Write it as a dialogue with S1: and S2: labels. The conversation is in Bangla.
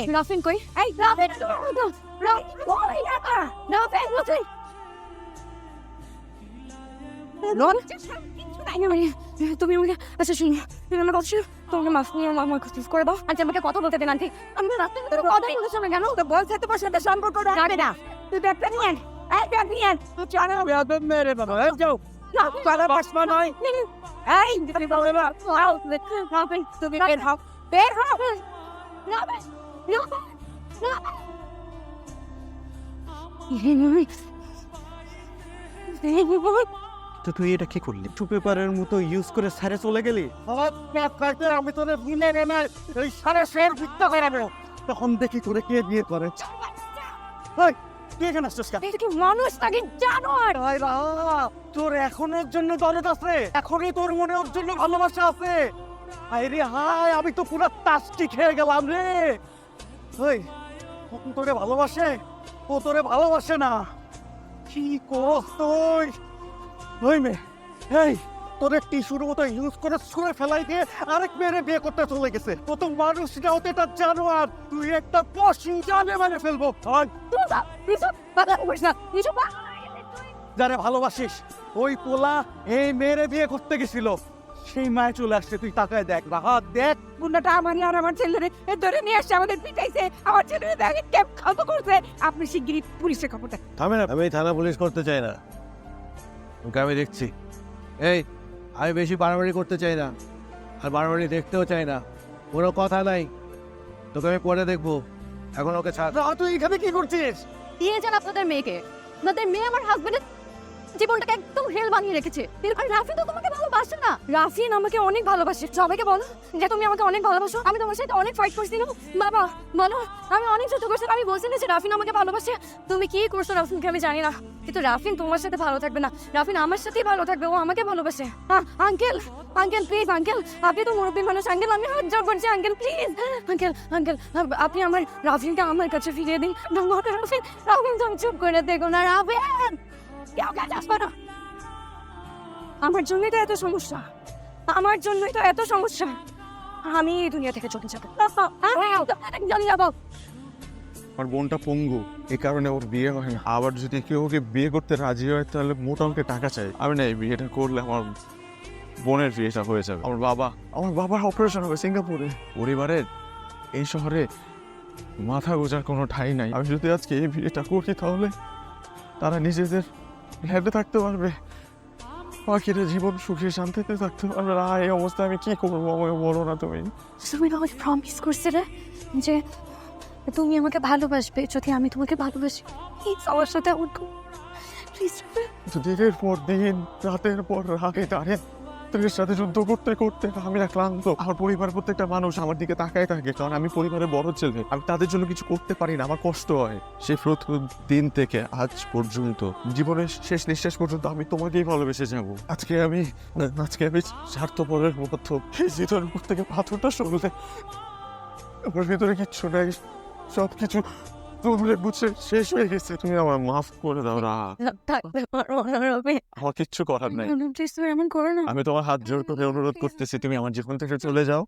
S1: রাফিন কই? এই রাফিন কই একা? রাফিন কোথায়? লোন তুমি আমাকে আচ্ছা শুনো তুমি আমার কথা শুনো তোমাকে মাফ নিয়ে আমার কথা করে দাও আচ্ছা আমাকে কথা বলতে দেন আন্টি আমি রাস্তায় তোর কথা বলছো না কেন তো বলতে তোমার সাথে সম্পর্ক রাখবে না তুই ব্যাগটা নিয়ে এই ব্যাগ নিয়ে জানো
S2: বেয়াদব মেরে বাবা যাও কালা বাসমা নয়
S1: এই তুমি বলবে না রাফিন তুমি বের হও রাফিন
S2: তো তুই এটা কি করলি টু পেপারের মতো ইউজ করে সারে চলে গেলি আমি তোরে ভুলে না এই সারে শের ভিত্ত করে দেব তখন দেখি তোরে কে বিয়ে করে ওই তুই এখানে আসছিস কেন
S1: এটা কি মানুষ নাকি জানোয়ার
S2: আয় বাবা তোর এখনের জন্য দরদ আছে এখনই তোর মনে ওর জন্য ভালোবাসা আছে আরে হায় আমি তো পুরো তাসটি খেয়ে গেলাম রে ওই ও তোরে ভালোবাসে ও তোরে ভালোবাসে না কি করস তুই ওই মেয়ে এই তোদের টিস্যুর মতো ইউজ করে ছুঁড়ে ফেলাই দিয়ে আরেক মেয়েরে বিয়ে করতে চলে গেছে ও তো মানুষ না ও তো এটা জানোয়ার তুই একটা পশু জানে মানে ফেলবো যারে ভালোবাসিস ওই পোলা এই মেয়েরে বিয়ে করতে গেছিল সেই মায়ে চলে আসছে তুই তাকায় দেখ রাহাত দেখ
S1: গুন্ডাটা আমার আর আমার ছেলেরে ধরে নিয়ে আসছে আমাদের পিটাইছে আমার ছেলেরে দেখে ক্যাপ খাওয়া করছে আপনি শিগগিরই পুলিশের খবরটা
S3: থামে না আমি থানা পুলিশ করতে চাই না ওকে আমি দেখছি এই আমি বেশি বাড়াবাড়ি করতে চাই না আর বাড়াবাড়ি দেখতেও চাই না কোনো কথা নাই তোকে আমি পরে দেখবো এখন ওকে ছাড়
S2: তুই এখানে কি করছিস
S1: দিয়ে যান আপনাদের মেয়েকে আপনাদের মেয়ে আমার হাজবেন্ডের জীবনটাকে একদম হেল বানিয়ে রেখেছে আর রাফিন তো তোমাকে ভালোবাসে না রাফিন আমাকে অনেক ভালোবাসে সবাইকে বলো যে তুমি আমাকে অনেক ভালোবাসো আমি তোমার সাথে অনেক ফাইট করছি বাবা বলো আমি অনেক সহ্য করছি আমি বলছি না যে রাফিন আমাকে ভালোবাসে তুমি কি করছো রাফিনকে আমি জানি না কিন্তু রাফিন তোমার সাথে ভালো থাকবে না রাফিন আমার সাথেই ভালো থাকবে ও আমাকে ভালোবাসে আঙ্কেল আঙ্কেল প্লিজ আঙ্কেল আপনি তো মুরব্বী মানুষ আঙ্কেল আমি হাত জোর করছি আঙ্কেল প্লিজ আঙ্কেল আঙ্কেল আপনি আমার রাফিনকে আমার কাছে ফিরিয়ে দিন রাফিন রাফিন তুমি চুপ করে দেখো না রাফিন কেউ কাজ আসবে না আমার জন্যই তো এত সমস্যা আমার জন্যই তো এত সমস্যা আমি এই দুনিয়া থেকে চলে যাবো জানি যাবো
S4: আমার বোনটা পঙ্গু এই কারণে ওর বিয়ে হয় না আবার যদি কেউ ওকে বিয়ে করতে রাজি হয় তাহলে মোটা অঙ্কে টাকা চাই আমি না এই বিয়েটা করলে আমার বোনের বিয়েটা হয়ে যাবে আমার বাবার অপারেশন হবে সিঙ্গাপুরে পরিবারের এই শহরে মাথা গোজার কোনো ঠাঁই নাই আমি যদি আজকে এই বিয়েটা করি তাহলে তারা নিজেদের হেঁটে থাকতে পারবে বাকিরা জীবন সুখে শান্তিতে থাকতে পারবে না এই অবস্থায় আমি কি করবো আমাকে বলো না তুমি
S1: তুমি আমাকে প্রমিস করছিলে যে তুমি আমাকে ভালোবাসবে যদি আমি তোমাকে ভালোবাসি প্লিজ আমার সাথে প্লিজ
S4: দিনের পর দিন রাতের পর রাতে দাঁড়িয়ে তোদের সাথে যুদ্ধ করতে করতে আমি না ক্লান্ত আমার পরিবার প্রত্যেকটা মানুষ আমার দিকে তাকায় থাকে কারণ আমি পরিবারের বড় ছেলে আমি তাদের জন্য কিছু করতে পারি না আমার কষ্ট হয় সেই প্রথম দিন থেকে আজ পর্যন্ত জীবনের শেষ নিঃশ্বাস পর্যন্ত আমি তোমাকেই ভালোবেসে যাবো আজকে আমি স্বার্থপরের মতো এই জীবনের উপর থেকে পাথরটা সরলে আমার ভিতরে কিচ্ছু নাই সব কিছু তুমলে বুঝে শেষ হয়ে গেছে তুমি আমার মাফ করে দাও আমার কিচ্ছু করার নাই
S1: এমন করো না
S4: আমি তোমার হাত জোর করে অনুরোধ করতেছি তুমি আমার জীবন থেকে চলে যাও